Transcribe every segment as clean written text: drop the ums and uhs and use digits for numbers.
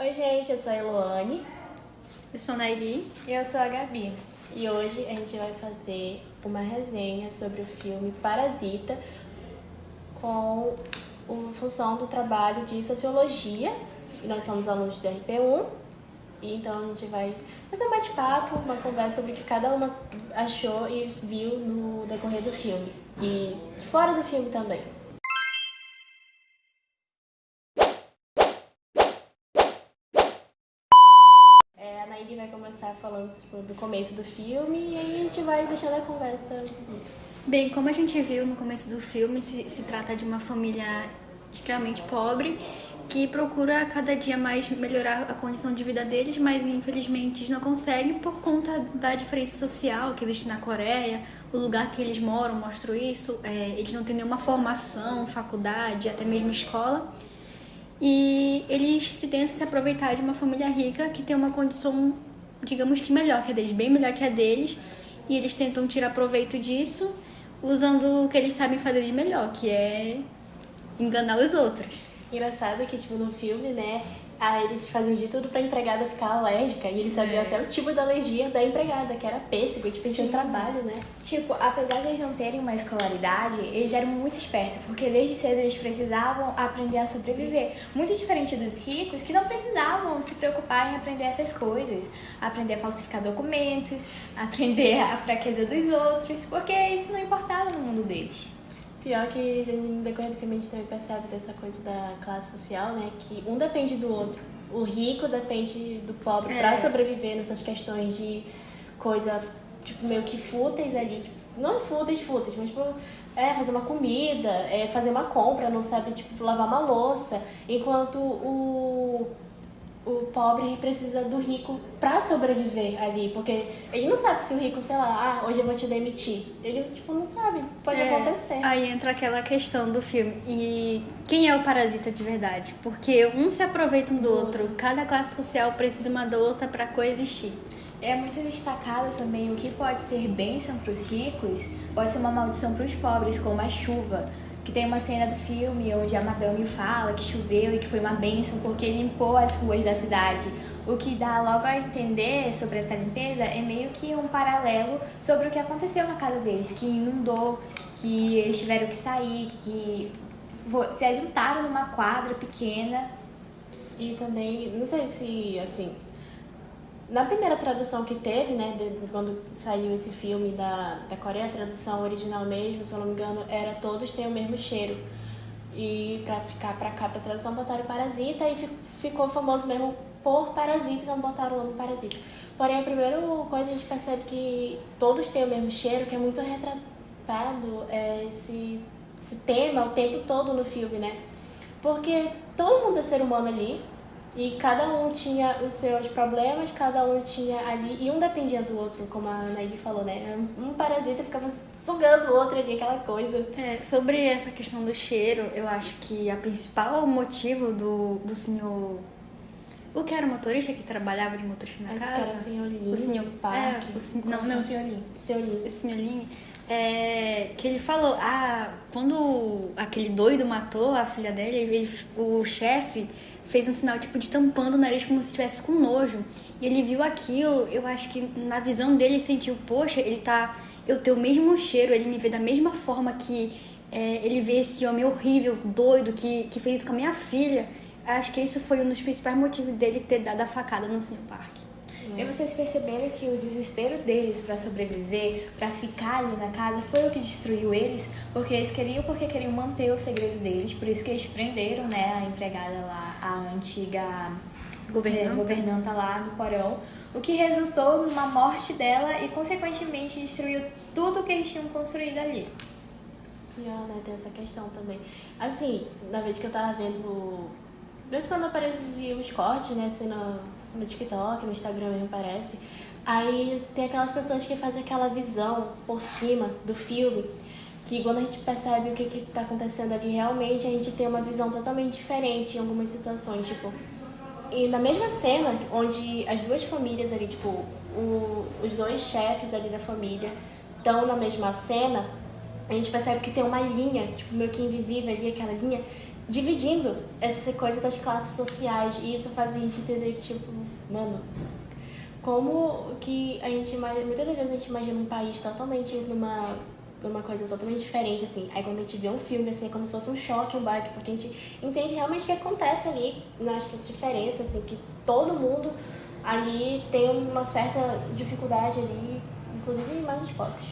Oi, gente, eu sou a Eloane Eu sou a Naili. E eu sou a Gabi. e hoje a gente vai fazer uma resenha sobre o filme Parasita com a função do trabalho de Sociologia. E nós somos alunos de RP1, e então a gente vai fazer um bate-papo, uma conversa sobre o que cada uma achou e viu no decorrer do filme. E fora do filme também. A Naili vai começar falando do começo do filme e aí a gente vai deixando a conversa. Bem, como a gente viu no começo do filme, se trata de uma família extremamente pobre que procura cada dia mais melhorar a condição de vida deles, mas infelizmente eles não conseguem por conta da diferença social que existe na Coreia. O lugar que eles moram mostra isso. Eles não têm nenhuma formação, faculdade, até mesmo escola. E eles tentam se aproveitar de uma família rica que tem uma condição, digamos que melhor que a deles, bem melhor que a deles. E eles tentam tirar proveito disso usando o que eles sabem fazer de melhor, que é enganar os outros. Engraçado que, tipo, no filme, né, eles faziam de tudo pra empregada ficar alérgica. E eles sabiam até o tipo da alergia da empregada, que era pêssego, tipo, tinha um trabalho, né? Tipo, apesar de eles não terem uma escolaridade, eles eram muito espertos, porque desde cedo eles precisavam aprender a sobreviver. Muito diferente dos ricos, que não precisavam se preocupar em aprender essas coisas. Aprender a falsificar documentos, aprender a fraqueza dos outros, porque isso não importava no mundo deles. Pior que no decorrer do filme a gente também percebe dessa coisa da classe social, né? Que um depende do outro. O rico depende do pobre pra sobreviver nessas questões de coisa, tipo, meio que fúteis ali. Tipo, não fúteis, mas tipo, fazer uma comida, fazer uma compra, não sabe, tipo, lavar uma louça. Enquanto o pobre precisa do rico pra sobreviver ali, porque ele não sabe se o rico, sei lá, hoje eu vou te demitir. Ele, tipo, não sabe, pode acontecer. Aí entra aquela questão do filme. E quem é o parasita de verdade? Porque um se aproveita um do outro. Cada classe social precisa uma da outra para coexistir. É muito destacado também o que pode ser bênção para os ricos, pode ser uma maldição para os pobres, como a chuva. Que tem uma cena do filme onde a madame fala que choveu e que foi uma bênção porque limpou as ruas da cidade. O que dá logo a entender sobre essa limpeza é meio que um paralelo sobre o que aconteceu na casa deles, que inundou, que eles tiveram que sair, que se ajuntaram numa quadra pequena. E também, não sei se, assim, na primeira tradução que teve, né, quando saiu esse filme da Coreia, a tradução original mesmo, se eu não me engano, era Todos Têm o Mesmo Cheiro. E pra ficar pra cá, pra tradução, botaram Parasita e ficou famoso mesmo por Parasita, então botaram o nome Parasita. Porém, a primeira coisa a gente percebe que todos têm o mesmo cheiro, que é muito retratado esse tema o tempo todo no filme, né? Porque todo mundo é ser humano ali, e cada um tinha os seus problemas, cada um tinha ali, e um dependia do outro, como a Naili falou, né? Um parasita ficava sugando o outro ali, aquela coisa. Sobre essa questão do cheiro, eu acho que a principal motivo do senhor... O que era o motorista que trabalhava de motorista na Esse casa? que era o senhorinho, O senhor Parque. Não, o senhorinho. o senhorinho. Que ele falou, quando aquele doido matou a filha dele, o chefe fez um sinal tipo de tampando o nariz como se estivesse com nojo. E ele viu aquilo, eu acho que na visão dele ele sentiu, poxa, eu tenho o mesmo cheiro, ele me vê da mesma forma que ele vê esse homem horrível, doido, que fez isso com a minha filha. Acho que isso foi um dos principais motivos dele ter dado a facada no Sr. Park. E vocês perceberam que o desespero deles para sobreviver, para ficar ali na casa, foi o que destruiu eles? Porque queriam manter o segredo deles, por isso que eles prenderam, né, a empregada lá, a antiga governanta lá no porão, o que resultou numa morte dela e, consequentemente, destruiu tudo que eles tinham construído ali. Pior, né? Tem essa questão também. Assim, na vez que eu tava vendo... Desde quando apareciam os cortes, né, assim, no TikTok, no Instagram mesmo aparece. Aí tem aquelas pessoas que fazem aquela visão por cima do filme, que quando a gente percebe o que tá acontecendo ali, realmente a gente tem uma visão totalmente diferente em algumas situações, tipo... E na mesma cena, onde as duas famílias ali, tipo, os dois chefes ali da família estão na mesma cena, a gente percebe que tem uma linha, tipo, meio que invisível ali, aquela linha, dividindo essa coisa das classes sociais. E isso faz a gente entender que, tipo, mano, como que a gente muitas das vezes a gente imagina um país totalmente numa coisa totalmente diferente, assim. Aí quando a gente vê um filme, assim, é como se fosse um choque, um baque, porque a gente entende realmente o que acontece ali, na diferença, assim, que todo mundo ali tem uma certa dificuldade ali, inclusive mais os pobres.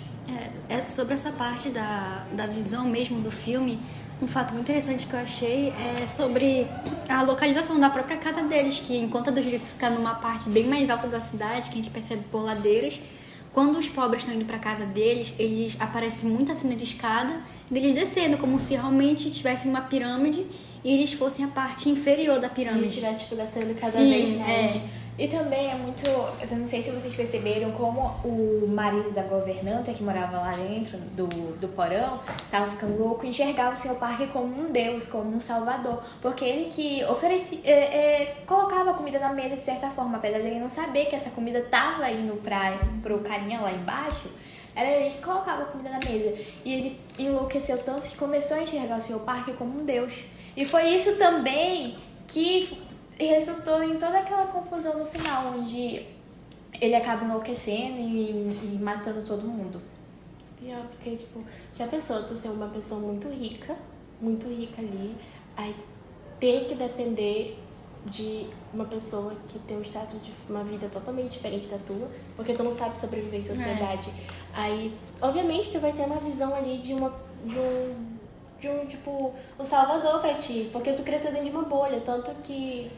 Sobre essa parte da visão mesmo do filme, um fato muito interessante que eu achei é sobre a localização da própria casa deles, que enquanto a dos ricos fica numa parte bem mais alta da cidade, que a gente percebe por ladeiras, quando os pobres estão indo pra casa deles, eles aparece muita cena de escada, deles descendo, como se realmente tivesse uma pirâmide e eles fossem a parte inferior da pirâmide. E estivesse, tipo, descendo cada Sim, vez mais. E também é muito... Eu não sei se vocês perceberam como o marido da governanta, que morava lá dentro do porão, tava ficando louco e enxergava o Sr. Parker como um deus, como um salvador. Porque ele que oferecia... colocava a comida na mesa de certa forma, apesar dele não saber que essa comida tava indo pro carinha lá embaixo. Era ele que colocava a comida na mesa. E ele enlouqueceu tanto que começou a enxergar o Sr. Parker como um deus. E foi isso também que resultou em toda aquela confusão no final, onde ele acaba enlouquecendo e matando todo mundo. Pior, porque, tipo, já pensou tu ser uma pessoa muito rica ali, aí ter que depender de uma pessoa que tem um status de uma vida totalmente diferente da tua, porque tu não sabe sobreviver em sociedade. Aí, obviamente, tu vai ter uma visão ali de um tipo, um salvador pra ti, porque tu cresceu dentro de uma bolha, tanto que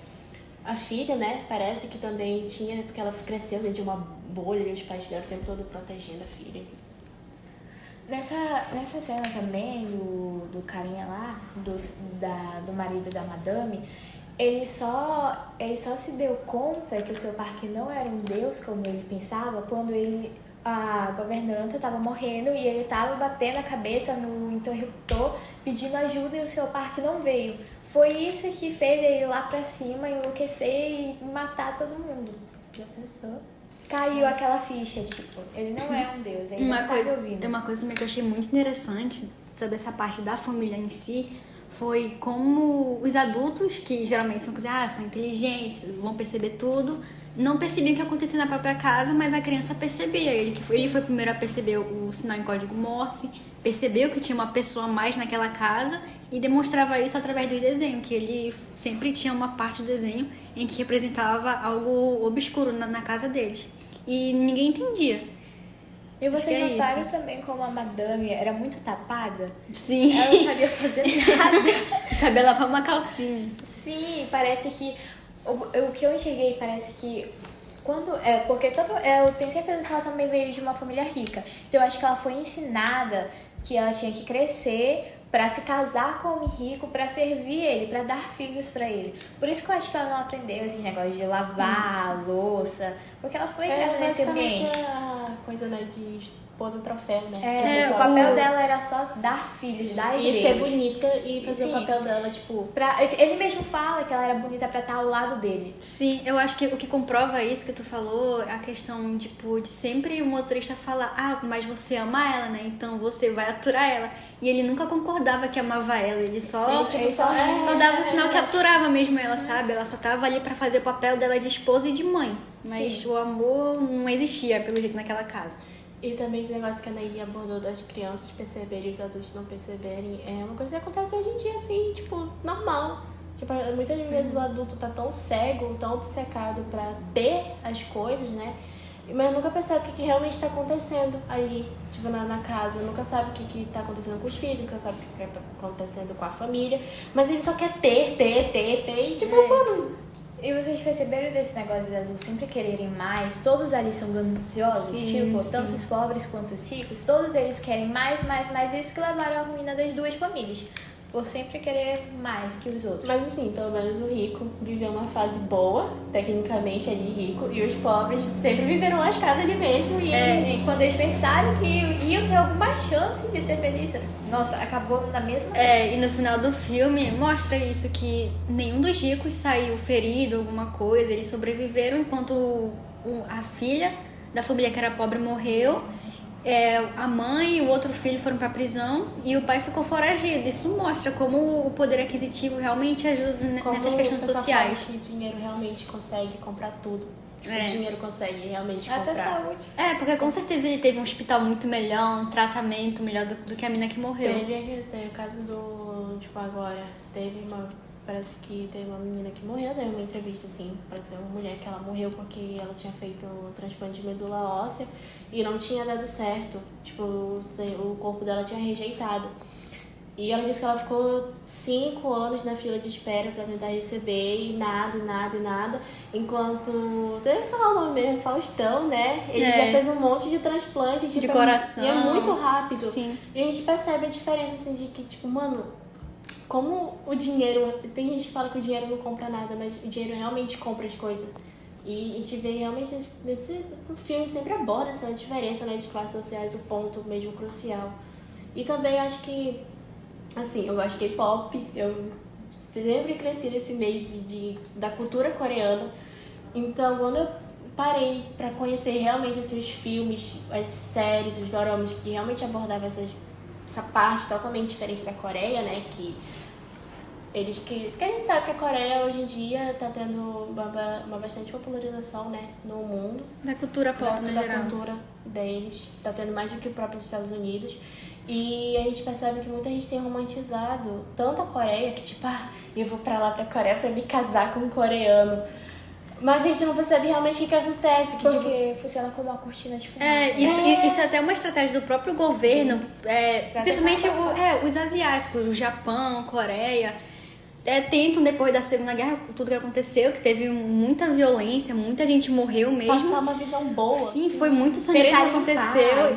a filha, né, parece que também tinha, porque ela cresceu dentro de uma bolha e os pais dela o tempo todo protegendo a filha. Nessa cena também, do carinha lá, do marido da madame, ele só se deu conta que o Sr. Parker não era um deus, como ele pensava, quando a governanta estava morrendo e ele estava batendo a cabeça no interruptor, pedindo ajuda e o Sr. Parker não veio. Foi isso que fez ele ir lá pra cima, enlouquecer e matar todo mundo. Já pensou? Caiu aquela ficha, tipo, ele não é um deus, ele não tá me ouvindo. Uma coisa também que eu achei muito interessante sobre essa parte da família em si foi como os adultos, que geralmente são inteligentes, vão perceber tudo, não percebiam o que acontecia na própria casa, mas a criança percebia. Ele foi o primeiro a perceber o sinal em código Morse, percebeu que tinha uma pessoa a mais naquela casa e demonstrava isso através do desenho, que ele sempre tinha uma parte do desenho em que representava algo obscuro na casa deles. E ninguém entendia. E vocês notaram também como a madame era muito tapada? Sim. Ela não sabia fazer nada. Sabia lavar uma calcinha. Sim, parece que... O que eu enxerguei parece que... Porque eu tenho certeza que ela também veio de uma família rica. Então eu acho que ela foi ensinada que ela tinha que crescer pra se casar com o homem rico, pra servir ele, pra dar filhos pra ele. Por isso que eu acho que ela não aprendeu esses negócios de lavar a louça, porque ela foi criada nesse ambiente. A coisa, né, de esposa troféu, né? O papel dela era só dar filhos, dar herdeiros. E ser bonita e fazer o papel dela, tipo... Ele mesmo fala que ela era bonita pra estar ao lado dele. Sim, eu acho que o que comprova isso que tu falou, a questão, tipo, de sempre o motorista falar, mas você ama ela, né? Então você vai aturar ela. E ele nunca concordava que amava ela, ele só dava o sinal que aturava mesmo ela, sabe? Ela só tava ali pra fazer o papel dela de esposa e de mãe. Mas o amor não existia, pelo jeito, naquela casa. E também esse negócio que a Naí abordou das crianças perceberem e os adultos não perceberem, é uma coisa que acontece hoje em dia, assim, tipo, normal. Tipo, muitas vezes o adulto tá tão cego, tão obcecado pra ter as coisas, né? Mas nunca percebe o que realmente tá acontecendo ali, tipo, na casa. Nunca sabe o que tá acontecendo com os filhos, nunca sabe o que tá acontecendo com a família. Mas ele só quer ter, e tipo, mano... E vocês perceberam desse negócio de adultos sempre quererem mais? Todos ali são gananciosos, tanto os pobres quanto os ricos, todos eles querem mais, isso que levaram à ruína das duas famílias. Por sempre querer mais que os outros. Mas assim, pelo menos o rico viveu uma fase boa, tecnicamente ali rico, e os pobres sempre viveram lascados ali mesmo. E quando eles pensaram que iam ter alguma chance de ser felizes, nossa, acabou na mesma e no final do filme mostra isso, que nenhum dos ricos saiu ferido, alguma coisa, eles sobreviveram enquanto a filha da família que era pobre morreu. a mãe e o outro filho foram pra prisão e o pai ficou foragido. Isso mostra como o poder aquisitivo realmente ajuda nessas questões sociais. Que o dinheiro realmente consegue comprar tudo. É. O dinheiro consegue realmente comprar. Até saúde. Porque com certeza ele teve um hospital muito melhor, um tratamento melhor do que a mina que morreu. Teve o caso do, tipo, agora, parece que teve uma menina que morreu, deu uma entrevista, assim, parece uma mulher que ela morreu porque ela tinha feito o transplante de medula óssea e não tinha dado certo, tipo, o corpo dela tinha rejeitado. E ela disse que ela ficou 5 anos na fila de espera pra tentar receber e nada. Enquanto, teve que falar o nome mesmo, Faustão, né? Ele já fez um monte de transplante. Tipo, de coração. E é muito rápido. Sim. E a gente percebe a diferença, assim, de que, tipo, mano, como o dinheiro... Tem gente que fala que o dinheiro não compra nada, mas o dinheiro realmente compra as coisas. E a gente vê realmente nesse filme sempre aborda essa diferença, né, de classes sociais, o ponto mesmo crucial. E também acho que... Assim, eu gosto de K-pop, eu sempre cresci nesse meio da cultura coreana. Então, quando eu parei pra conhecer realmente assim, os filmes, as séries, os doramas que realmente abordavam essa parte totalmente diferente da Coreia, né? Que a gente sabe que a Coreia hoje em dia tá tendo uma bastante popularização, né, no mundo. Da cultura pop, no da geral. cultura deles, tá tendo mais do que o próprio Estados Unidos. E a gente percebe que muita gente tem romantizado tanto a Coreia, que tipo, eu vou pra lá pra Coreia pra me casar com um coreano. Mas a gente não percebe realmente o que acontece. Porque funciona como uma cortina de fumaça. Isso é até uma estratégia do próprio governo, principalmente os asiáticos, o Japão, Coreia. Tentam, depois da Segunda Guerra, tudo que aconteceu, que teve muita violência, muita gente morreu mesmo. Passar uma visão boa. Sim, foi muito sangrento que aconteceu.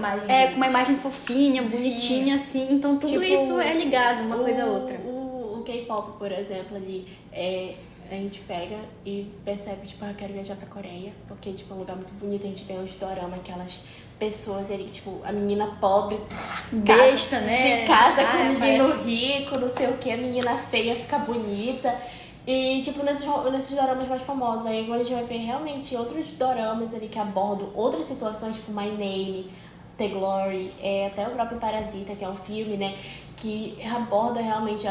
Com uma imagem fofinha, bonitinha, assim. Então tudo tipo, isso é ligado uma coisa a outra. O K-pop, por exemplo, ali, a gente pega e percebe, tipo, eu quero viajar pra Coreia, porque, tipo, é um lugar muito bonito, a gente vê os dorama, aquelas pessoas ali, tipo, a menina pobre besta, né? Se casa com o menino rico, não sei o que, a menina feia fica bonita. E, tipo, nesses doramas mais famosos, aí agora a gente vai ver realmente outros doramas ali que abordam outras situações, tipo My Name, The Glory, até o próprio Parasita, que é um filme, né, que aborda realmente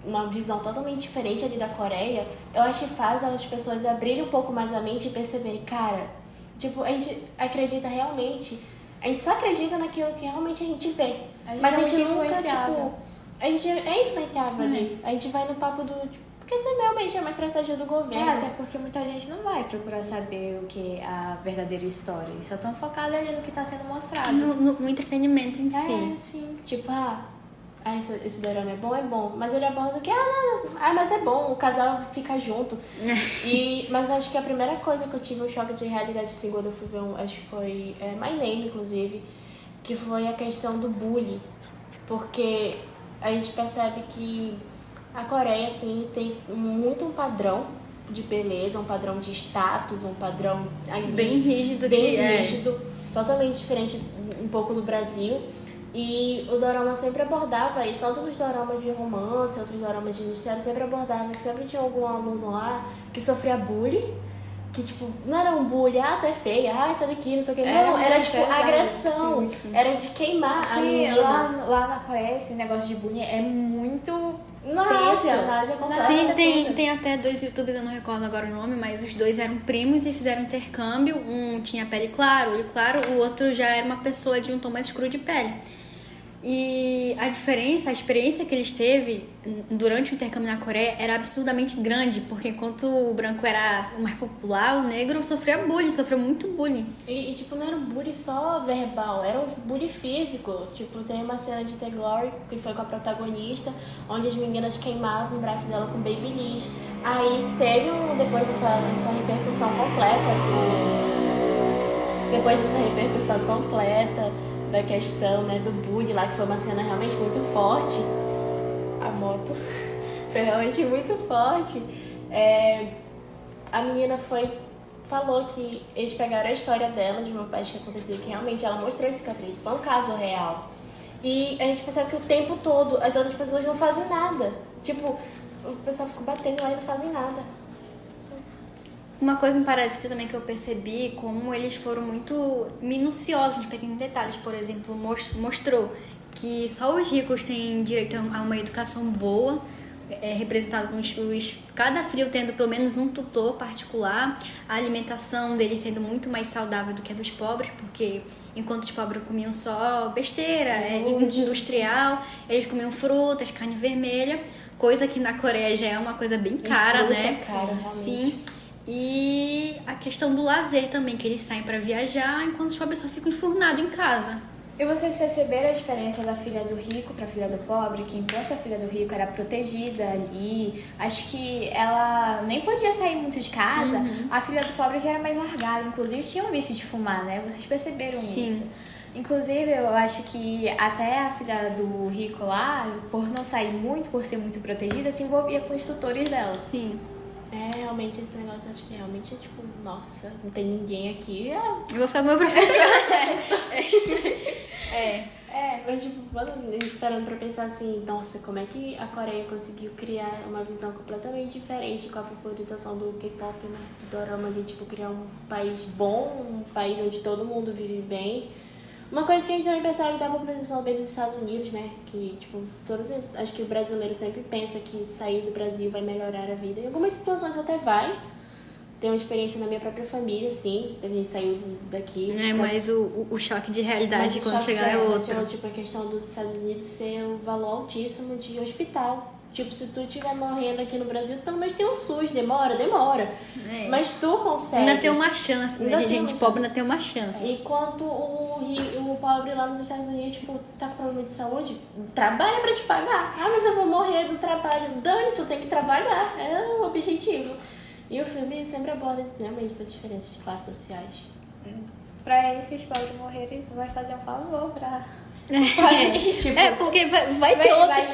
uma visão totalmente diferente ali da Coreia. Eu acho que faz as pessoas abrirem um pouco mais a mente e perceberem, cara, tipo, a gente acredita realmente, a gente só acredita naquilo que realmente a gente vê. Mas a gente nunca, tipo, a gente é influenciável ali. A gente vai no papo do, tipo, porque isso realmente é uma estratégia do governo. Até porque muita gente não vai procurar saber o que é a verdadeira história. Só estão focados ali no que está sendo mostrado. No entretenimento em si. Sim. Tipo, esse dorama é bom, mas ele aborda que, mas é bom, o casal fica junto. Mas acho que a primeira coisa que eu tive um choque de realidade, assim, quando eu fui ver acho que foi My Name, inclusive, que foi a questão do bullying. Porque a gente percebe que a Coreia, assim, tem muito um padrão de beleza, um padrão de status, um padrão ali, bem rígido, totalmente diferente um pouco do Brasil. E o dorama sempre abordava isso, tanto nos doramas de romance, outros doramas de mistério, sempre abordava que sempre tinha algum aluno lá que sofria bullying, que tipo, não era um bullying, tu é feia, sai daqui, não sei o que, não, era tipo agressão, isso. Era de queimar a menina. Lá na Coreia esse negócio de bullying é muito Sim, tem até 2 youtubers, eu não recordo agora o nome, mas os 2 eram primos e fizeram intercâmbio. Um tinha pele clara, olho claro, o outro já era uma pessoa de um tom mais escuro de pele. E a experiência que eles teve durante o intercâmbio na Coreia era absurdamente grande, porque enquanto o branco era o mais popular, o negro sofreu muito bullying. E tipo, não era um bullying só verbal, era um bullying físico. Tipo, tem uma cena de The Glory, que foi com a protagonista, onde as meninas queimavam o braço dela com babyliss. Aí teve depois dessa repercussão completa, da questão, né, do bullying lá, que foi uma cena realmente muito forte. A moto foi realmente muito forte. A menina falou que eles pegaram a história dela, de uma parte que aconteceu, que realmente ela mostrou a cicatriz, foi um caso real. E a gente percebe que o tempo todo as outras pessoas não fazem nada. Tipo, o pessoal fica batendo lá e não fazem nada. Uma coisa em Parasita também que eu percebi, como eles foram muito minuciosos nos pequenos detalhes. Por exemplo, mostrou que só os ricos têm direito a uma educação boa, representado com cada filho tendo pelo menos um tutor particular, a alimentação deles sendo muito mais saudável do que a dos pobres, porque enquanto os pobres comiam só besteira, industrial, eles comiam frutas, carne vermelha, coisa que na Coreia já é uma coisa bem cara, né? É caro, realmente. Sim. E a questão do lazer também, que eles saem pra viajar, enquanto os pobres só ficam enfurnados em casa. E vocês perceberam a diferença da filha do rico pra filha do pobre? Que enquanto a filha do rico era protegida ali, acho que ela nem podia sair muito de casa, a filha do pobre que era mais largada. Inclusive tinha um vício de fumar, né? Vocês perceberam isso? Inclusive, eu acho que até a filha do rico lá, por não sair muito, por ser muito protegida, se envolvia com os tutores dela. Sim. Realmente esse negócio, acho que realmente é tipo, nossa, não tem ninguém aqui. Eu vou ficar com o meu professor. Mas tipo, parando pra pensar assim, nossa, como é que a Coreia conseguiu criar uma visão completamente diferente com a popularização do K-pop, né? Do dorama ali, tipo, criar um país bom, um país onde todo mundo vive bem. Uma coisa que a gente também percebe da popularização bem dos Estados Unidos, né? Que, tipo, acho que o brasileiro sempre pensa que sair do Brasil vai melhorar a vida. Em algumas situações até vai. Tenho uma experiência na minha própria família, assim. A gente saiu daqui. Mas o choque de realidade quando chegar é outro. Tipo, a questão dos Estados Unidos ser um valor altíssimo de hospital. Tipo, se tu estiver morrendo aqui no Brasil, pelo menos tem um SUS. Demora. Mas tu consegue. Ainda tem uma chance, né? Gente pobre ainda tem uma chance. Enquanto o pobre lá nos Estados Unidos, tipo, tá com problema de saúde, trabalha pra te pagar. Mas eu vou morrer do trabalho. Dane-se, eu tenho que trabalhar. É o objetivo. E o filme sempre aborda realmente essa diferença de classes sociais. Pra eles, se os pobres morrerem, vai fazer um favor pra... Porque vai ter outros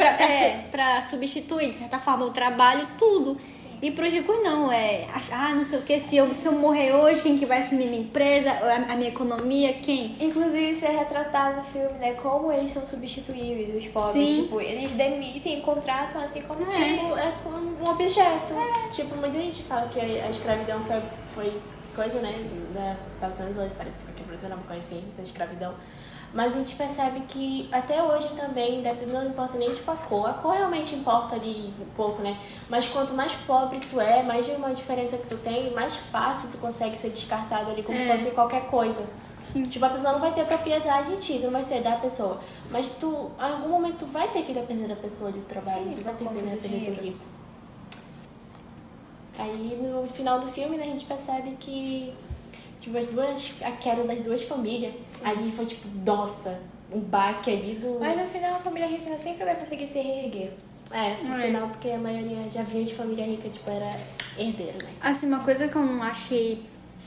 pra substituir, de certa forma, o trabalho, tudo. E pros ricos não, não sei o que, se eu morrer hoje, quem que vai assumir minha empresa, a minha economia, quem? Inclusive, isso é retratado no filme, né? Como eles são substituíveis, os pobres. Sim. Tipo, eles demitem, contratam assim como se... Tipo, é um objeto. Tipo, muita gente fala que a escravidão foi coisa, né? Passando hoje, parece que aqui no Brasil é uma coisa assim, da escravidão. Mas a gente percebe que até hoje também, não importa nem tipo a cor realmente importa ali um pouco, né? Mas quanto mais pobre tu é, mais de uma diferença que tu tem, mais fácil tu consegue ser descartado ali, como se fosse qualquer coisa. Sim. Tipo, a pessoa não vai ter propriedade em ti, tu não vai ser da pessoa. Mas tu, em algum momento, tu vai ter que depender da pessoa de trabalho, tu vai ter que depender do rico. Aí no final do filme, né, a gente percebe que tipo, a queda das duas famílias. Sim. Ali foi tipo, nossa, um baque ali do... Mas no final a família rica sempre vai conseguir se reerguer. No final, porque a maioria já vinha de família rica, tipo, era herdeiro, né? Assim, uma coisa que eu não achei,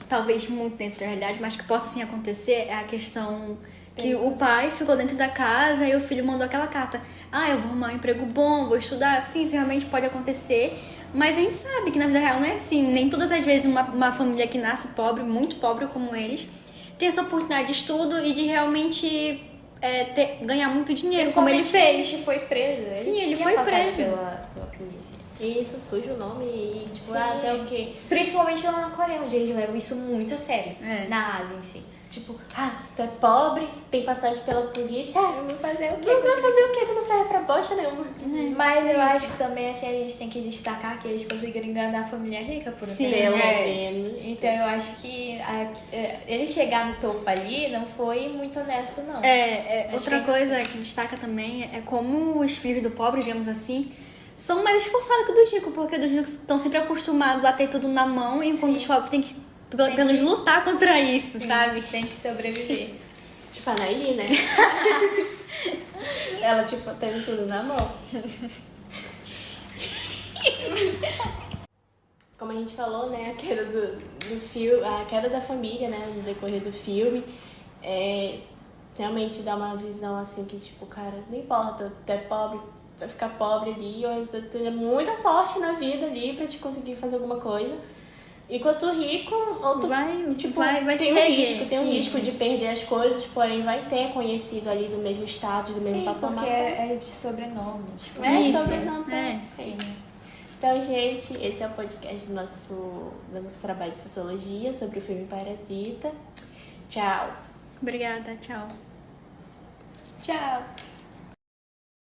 talvez muito dentro da realidade, mas que possa assim acontecer, é a questão que o pai ficou dentro da casa e o filho mandou aquela carta. Eu vou arrumar um emprego bom, vou estudar. Sim, isso realmente pode acontecer. Mas a gente sabe que na vida real não é assim. Nem todas as vezes uma família que nasce pobre, muito pobre como eles, tem essa oportunidade de estudo e de realmente ganhar muito dinheiro, como ele fez. Ele foi preso. Sim, ele foi preso. Pela polícia. E isso suja o nome e, tipo, até o quê? Principalmente lá na Coreia, onde eles levam isso muito a sério. Na Ásia em si. Tipo, tu é pobre, tem passagem pela polícia. Vamos fazer o quê? Não vai fazer o quê? Tu não serve pra bosta nenhuma. Mas eu acho que também assim, a gente tem que destacar que eles conseguiram enganar a família rica por Sim, pelo menos. Então eu acho que ele chegar no topo ali não foi muito honesto, não. Outra coisa que destaca também é como os filhos do pobre, digamos assim, são mais esforçados que os dos ricos, porque os dos ricos estão sempre acostumados a ter tudo na mão, enquanto os pobres têm que pelo menos lutar contra isso, sabe? Tem que sobreviver. Tipo a Naili, né? Ela, tipo, tendo tudo na mão. Como a gente falou, né? A queda do filme, a queda da família, né? No decorrer do filme. Realmente dá uma visão assim que, tipo, cara, não importa, tu é pobre, vai ficar pobre ali, ou você ter muita sorte na vida ali pra te conseguir fazer alguma coisa. Enquanto rico, ou tu vai tem se um risco de perder as coisas, porém vai ter conhecido ali do mesmo status, do mesmo patamar. Porque é de sobrenome. Tipo, sobrenome. Isso. Então, gente, esse é o podcast do nosso trabalho de sociologia sobre o filme Parasita. Tchau. Obrigada, tchau. Tchau!